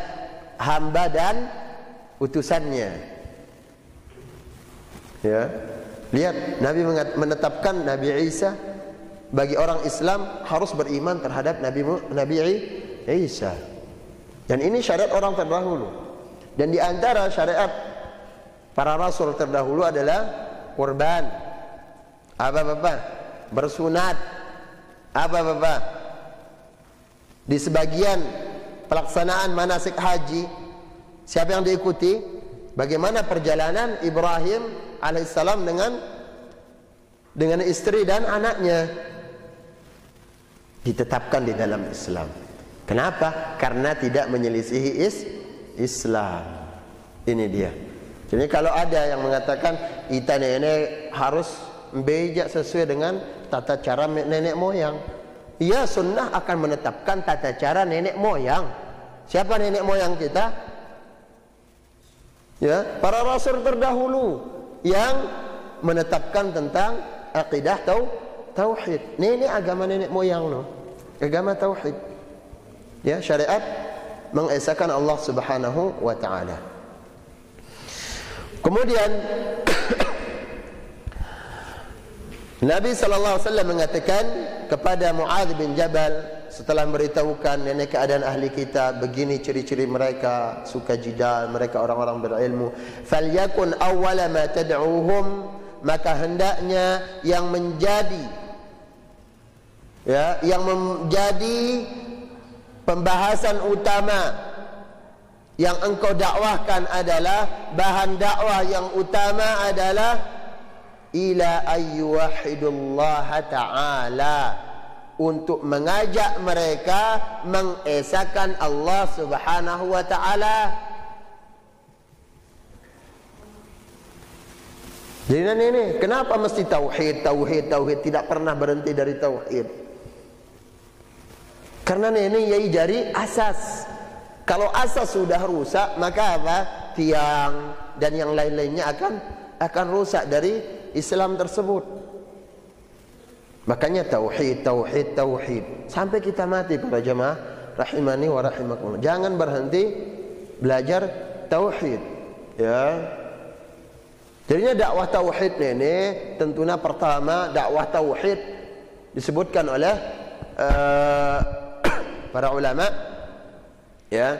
hamba dan utusannya. Ya, lihat, Nabi menetapkan Nabi Isa. Bagi orang Islam harus beriman terhadap Nabi Isa. Dan ini syariat orang terdahulu. Dan di antara syariat para rasul terdahulu adalah kurban. Apa Bapak? Bersunat. Apa Bapak? Di sebagian pelaksanaan manasik haji, siapa yang diikuti? Bagaimana perjalanan Ibrahim alaihissalam dengan istri dan anaknya. Ditetapkan di dalam Islam. Kenapa? Karena tidak menyelisihi Islam. Ini dia. Jadi kalau ada yang mengatakan ita nenek harus bejak sesuai dengan tata cara nenek moyang, ya sunnah akan menetapkan tata cara nenek moyang. Siapa nenek moyang kita? Ya, para rasul terdahulu yang menetapkan tentang akidah tauhid. Ini agama nenek moyang loh. Agama tauhid. Ya, syariat mengesahkan Allah Subhanahu wa taala. Kemudian Nabi sallallahu alaihi wasallam mengatakan kepada Muadz bin Jabal, setelah memberitahukan nenek keadaan ahli kitab, begini ciri-ciri mereka, suka jidal, mereka orang-orang berilmu. Falyakun awwala ma tad'uhum, maka hendaknya yang menjadi pembahasan utama yang engkau dakwahkan adalah, bahan dakwah yang utama adalah ila ayyuhidullah ta'ala, untuk mengajak mereka mengesahkan Allah Subhanahu wa ta'ala. Jadi ini kenapa mesti tauhid, tidak pernah berhenti dari tauhid? Karena ini yai jari asas. Kalau asas sudah rusak, maka apa? Tiang dan yang lain-lainnya akan rusak dari Islam tersebut. Makanya tauhid sampai kita mati para jemaah rahimani wa rahimakumullah. Jangan berhenti belajar tauhid, ya. Jadinya dakwah tauhid ini tentunya pertama dakwah tauhid disebutkan oleh para ulama, ya,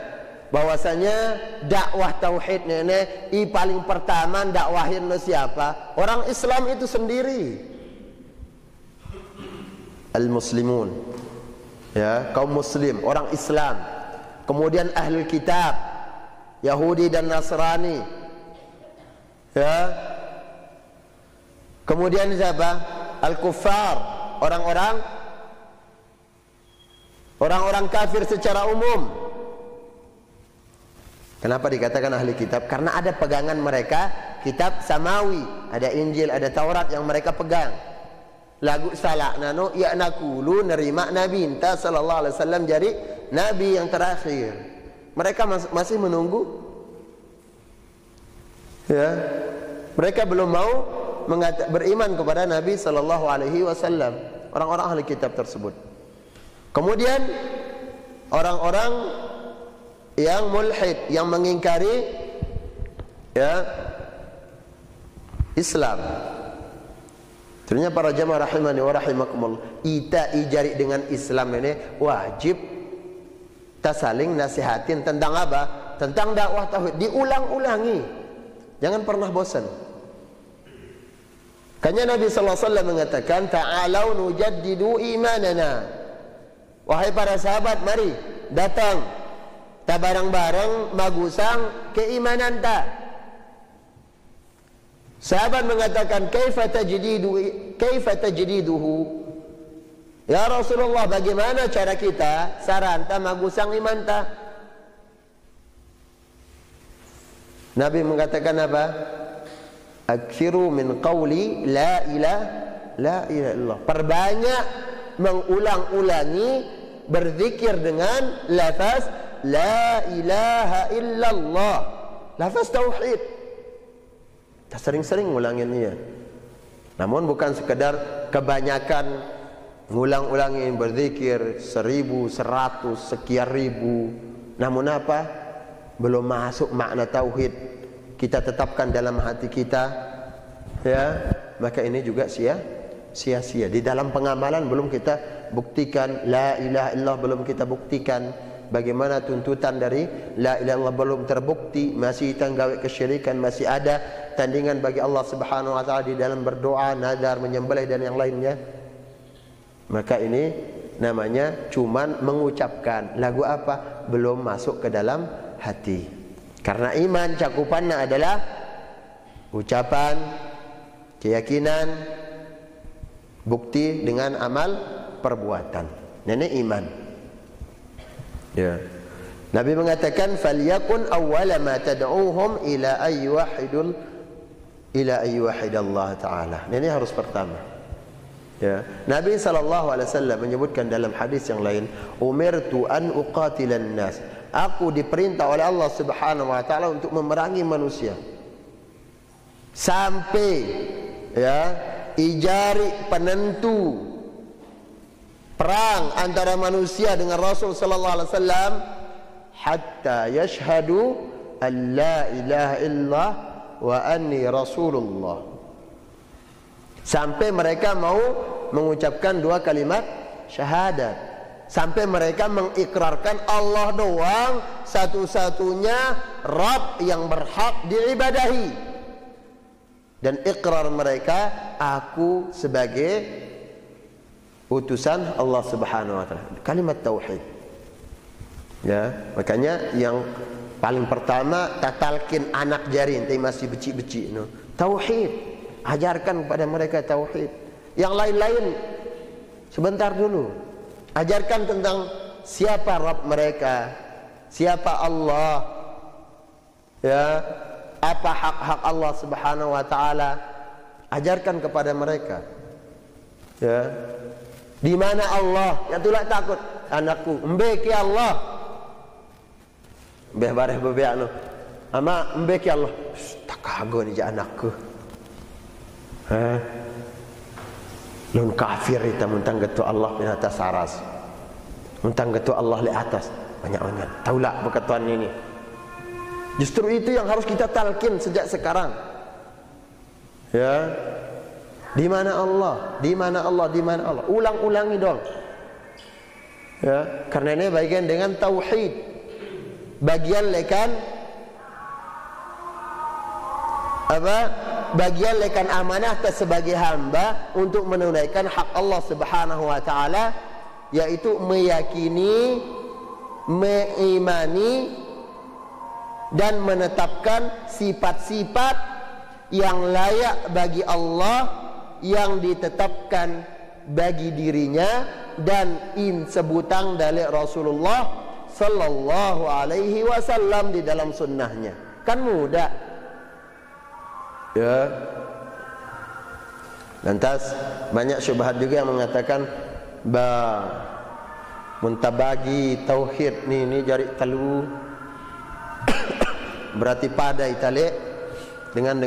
bahwasanya dakwah tauhid ini paling pertama dakwahin siapa? Orang Islam itu sendiri. Al-muslimun, ya, kaum muslim, orang Islam. Kemudian ahlul kitab, Yahudi dan Nasrani, ya. Kemudian siapa? Al-kuffar, orang-orang kafir secara umum. Kenapa dikatakan ahli kitab? Karena ada pegangan mereka kitab samawi, ada Injil, ada Taurat yang mereka pegang. Lagu salak nano ya nakulu nerima Nabi entah sallallahu alaihi wasallam jadi nabi yang terakhir. Mereka masih menunggu, ya. Mereka belum mau beriman kepada Nabi sallallahu alaihi wasallam, orang-orang ahli kitab tersebut. Kemudian orang-orang yang mulhid, yang mengingkari, ya, Islam. Ternyata para jamaah rahimani wa rahimakumullah, kita ijari dengan Islam ini wajib kita saling nasihatin tentang apa? Tentang dakwah tauhid, diulang-ulangi. Jangan pernah bosan. Kanya Nabi sallallahu alaihi wasallam mengatakan, "Ta'alau nujaddidu imanana." Wahai para sahabat, mari datang ta bareng-bareng magusang keimanan ta. Sahabat mengatakan, kaifa tajdiduhu? Ya Rasulullah, bagaimana cara kita saran ta magusang iman ta? Nabi mengatakan apa? Aksiru min qawli la ilaha illallah. Perbanyak mengulang-ulangi berzikir dengan lafaz la ilaha illallah, lafaz tauhid. Kita sering-sering ngulanginnya. Namun bukan sekedar kebanyakan ngulang-ulangin berzikir 1000, 100, sekian ribu. Namun apa? Belum masuk makna tauhid kita tetapkan dalam hati kita, ya. Maka ini juga sia-sia. Di dalam pengamalan belum kita buktikan la ilaha illallah, belum kita buktikan. Bagaimana tuntutan dari la ilaha illallah belum terbukti, masih tanggawi kesyirikan, masih ada tandingan bagi Allah Subhanahu wa taala di dalam berdoa, nazar, menyembelih dan yang lainnya. Maka ini namanya cuman mengucapkan. Lagu apa? Belum masuk ke dalam hati. Karena iman cakupannya adalah ucapan, keyakinan, bukti dengan amal perbuatan. Ini iman. Ya. Nabi mengatakan falyakun awwala ma tad'uhum ila ayyuhidallah ta'ala. Ini harus pertama. Ya. Nabi SAW menyebutkan dalam hadis yang lain, umirtu an uqatilan nas. Aku diperintah oleh Allah Subhanahu wa taala untuk memerangi manusia. Sampai, ya, ijari penentu perang antara manusia dengan Rasul sallallahu alaihi wasallam hatta yashhadu an la ilaha illallah wa anni rasulullah. Sampai mereka mau mengucapkan dua kalimat syahadat, sampai mereka mengikrarkan Allah doang satu-satunya Rabb yang berhak diibadahi. Dan ikrar mereka, aku sebagai utusan Allah Subhanahu wa taala. Kalimat tauhid. Ya, makanya yang paling pertama tatalkin anak jari ente masih becik-becik no. Tauhid. Ajarkan kepada mereka tauhid. Yang lain-lain sebentar dulu. Ajarkan tentang siapa Rabb mereka, siapa Allah, ya, apa hak-hak Allah Subhanahu wa taala. Ajarkan kepada mereka. Ya. Di mana Allah? Ya itulah takut anakku. Embe ki Allah. Mbeh bareh bebeak no. Ama embe ki Allah. Tak kago ni je anakku. Lun kafir kita muntang getu Allah di atas aras. Muntang getu Allah di atas. Banyak-banyak. Taulah perkataan ini. Justru itu yang harus kita talkin sejak sekarang. Ya. Di mana Allah? Di mana Allah? Di mana Allah? Ulang-ulangi dong. Ya, karena ini bagian dengan tauhid. Bagian lekan apa? Bagian lekan amanah kita sebagai hamba untuk menunaikan hak Allah Subhanahu wa taala, yaitu meyakini, mengimani dan menetapkan sifat-sifat yang layak bagi Allah yang ditetapkan bagi dirinya dan sebutan dari Rasulullah sallallahu alaihi wasallam di dalam sunnahnya. Kan mudah. Ya. Lantas banyak syubhat juga yang mengatakan muntabagi tauhid ni jari telu berarti pada italik dengan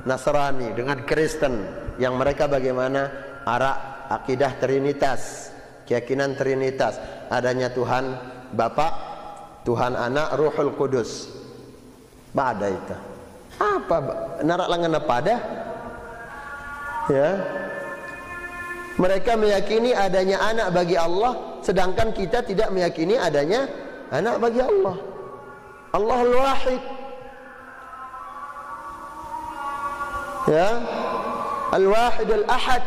Nasrani, dengan Kristen yang mereka bagaimana arah akidah Trinitas, keyakinan Trinitas, adanya Tuhan Bapa, Tuhan Anak, Ruhul Kudus. Pada itu apa narak langan pada? Ya. Mereka meyakini adanya anak bagi Allah, sedangkan kita tidak meyakini adanya anak bagi Allah. Allahul Wahid. Ya. Al-Wahid al-Ahad.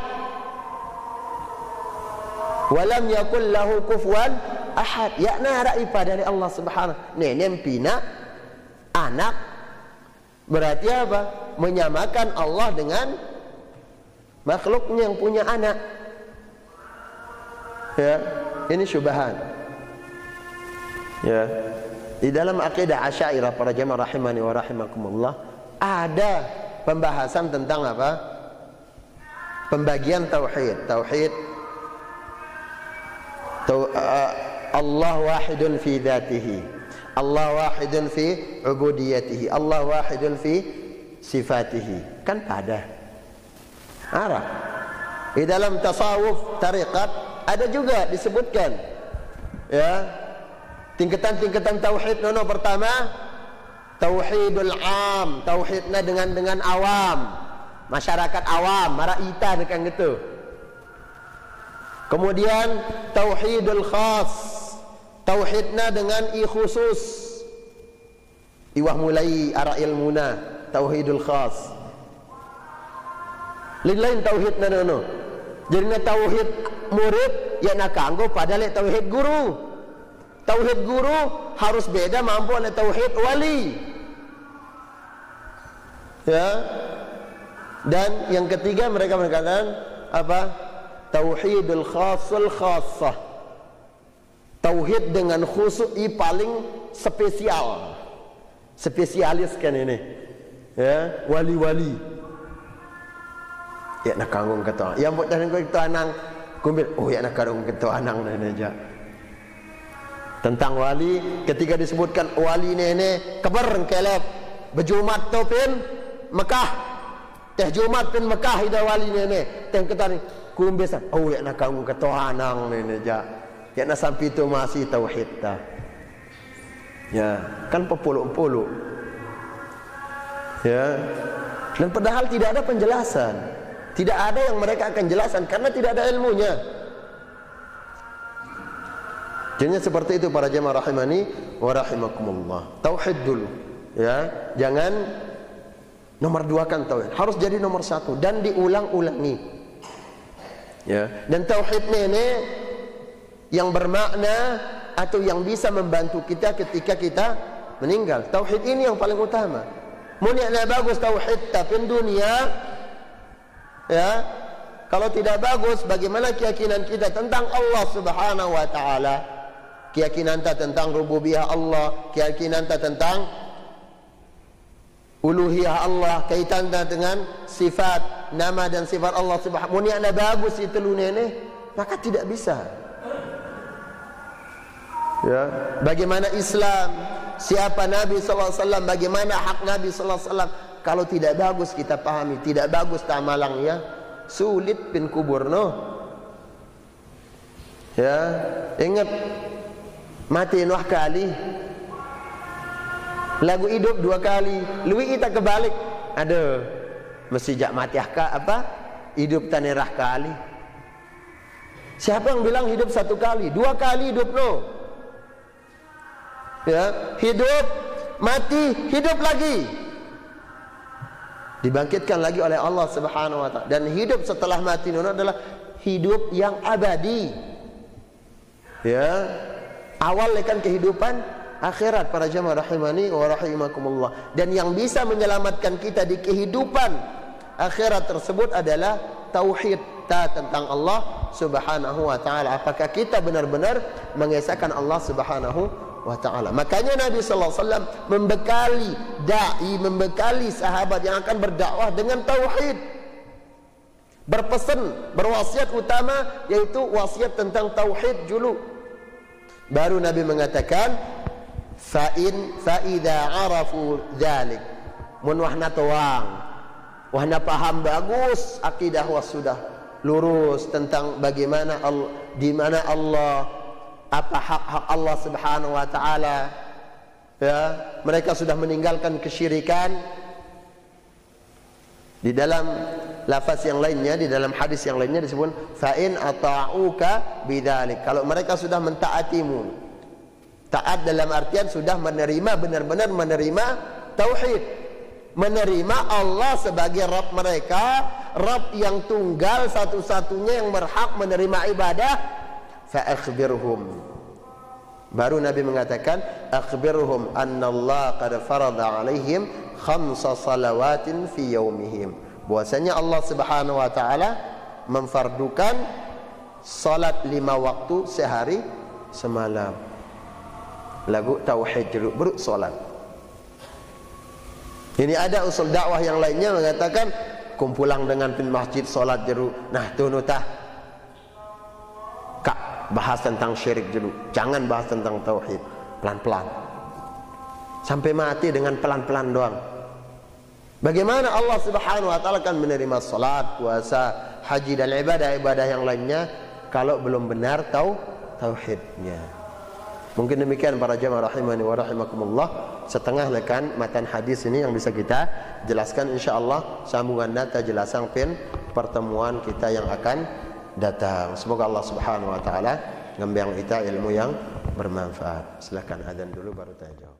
Walam yakul lahu kufuwan ahad. Ya narak ipa dari Allah Subhanahu. Nenek pina anak berarti apa? Menyamakan Allah dengan makhluknya yang punya anak. Ya, ini syubhan. Ya. Di dalam akidah Asy'ariyah para jemaah rahimani wa rahimakumullah ada pembahasan tentang apa? Pembagian tauhid. Tauhid Allah wahidun fi dzatihi. Allah wahidun fi ubudiyatihi. Allah wahidun fi sifatihi. Kan pada arah. Di dalam tasawuf tariqat ada juga disebutkan, ya, tingkatan-tingkatan tauhid. Nono pertama tauhidul am, tauhidnya dengan awam, masyarakat awam, maraita dekan gitu. Kemudian tauhidul khas, tauhidna dengan khusus. Iwah mulai ara ilmuna tauhidul khas. Lain tauhidna nono. Jadi tauhid murid ya nak kanggo pada le tauhid guru. Tauhid guru harus beda mampu oleh tauhid wali. Ya. Dan yang ketiga mereka mengatakan apa? Tauhidul khasul khassah. Tauhid dengan khusus paling spesial. Spesialis kan ini. Ya, wali-wali. Ya nak kanggung kata. Yang buat dan kata anang kumbil. Oh ya nak kanggung kata anang nenek aja. Tentang wali ketika disebutkan wali nenek keber kelep berjumat tu pin Mekah. Teh Jumat pin Mekah ida wali nenek. Teh kata ni kumbesan. Oh ya nak kanggung kata anang nenek aja. Ya nak sampai itu masih tauhid dah. Ya, kan pepuluk-puluk. Ya. Dan padahal tidak ada penjelasan. Tidak ada yang mereka akan jelaskan karena tidak ada ilmunya. Jadinya seperti itu para jemaah rahimani wa rahimakumullah. Tauhid dulu, ya. Jangan nomor dua kan tauhid. Harus jadi nomor satu dan diulang-ulangi. Ya. Dan tauhid ini yang bermakna atau yang bisa membantu kita ketika kita meninggal. Tauhid ini yang paling utama. Muni'na bagus tauhid tapi dunia, ya. Kalau tidak bagus, bagaimana keyakinan kita tentang Allah Subhanahu wa taala? Keyakinan kita tentang rububiyah Allah, keyakinan kita tentang uluhiyah Allah, kaitan dengan sifat, nama dan sifat Allah Subhanahu. Mun anda bagus itu lu nenek, maka tidak bisa. Ya, bagaimana Islam? Siapa Nabi sallallahu alaihi wasallam? Bagaimana hak Nabi sallallahu alaihi wasallam? Kalau tidak bagus kita pahami, tidak bagus tamalangnya, sulit pin kubur no. Ya, ingat mati Nuh kali, lagu hidup 2 kali, luwi kita kebalik. Aduh, mesti jak mati apa? Hidup tanerah kali. Siapa yang bilang hidup 1 kali, 2 kali hidup no? Ya, hidup, mati, hidup lagi. Dibangkitkan lagi oleh Allah Subhanahu wa taala. Dan hidup setelah mati itu adalah hidup yang abadi. Ya. Awal kan kehidupan akhirat para jemaah rahimani wa rahimakumullah. Dan yang bisa menyelamatkan kita di kehidupan akhirat tersebut adalah tauhid tentang Allah Subhanahu wa taala. Apakah kita benar-benar mengesahkan Allah Subhanahu wa taala? Makanya Nabi sallallahu alaihi wasallam membekali dai, membekali sahabat yang akan berdakwah dengan tauhid. Berpesan, berwasiat utama yaitu wasiat tentang tauhid dulu. Baru Nabi mengatakan fa idza arafu dzalik, mun wahna tuang, wahna paham bagus akidah wasudah lurus tentang bagaimana di mana Allah, apa hak-hak Allah Subhanahu wa taala, ya, mereka sudah meninggalkan kesyirikan. Di dalam lafaz yang lainnya, di dalam hadis yang lainnya disebut fa in ata'uka bidzalik, kalau mereka sudah mentaatimu. Taat dalam artian sudah menerima, benar-benar menerima tauhid, menerima Allah sebagai Rabb mereka, Rabb yang tunggal satu-satunya yang berhak menerima ibadah. Fa akhbirhum, baru Nabi mengatakan akhbirhum annallaha qad farada alaihim 5 salawatin fi yaumihim, bahwasanya Allah Subhanahu wa taala memfardukan salat 5 waktu sehari semalam. Lagu tauhid jeruk beruk salat. Ini ada usul dakwah yang lainnya mengatakan kumpulang dengan pin masjid salat jeruk. Nah, tunu tah kak bahas tentang syirik jeruk. Jangan bahas tentang tauhid. Pelan-pelan. Sampai mati dengan pelan-pelan doang. Bagaimana Allah Subhanahu wa taala akan menerima salat, puasa, haji dan ibadah-ibadah yang lainnya kalau belum benar tauhidnya. Mungkin demikian para jemaah rahimani wa rahimakumullah, setengah lekan matan hadis ini yang bisa kita jelaskan, insyaallah sambungan data jelasan pin pertemuan kita yang akan datang. Semoga Allah Subhanahu wa taala ngembang kita ilmu yang bermanfaat. Silakan adzan dulu baru tanya jawab.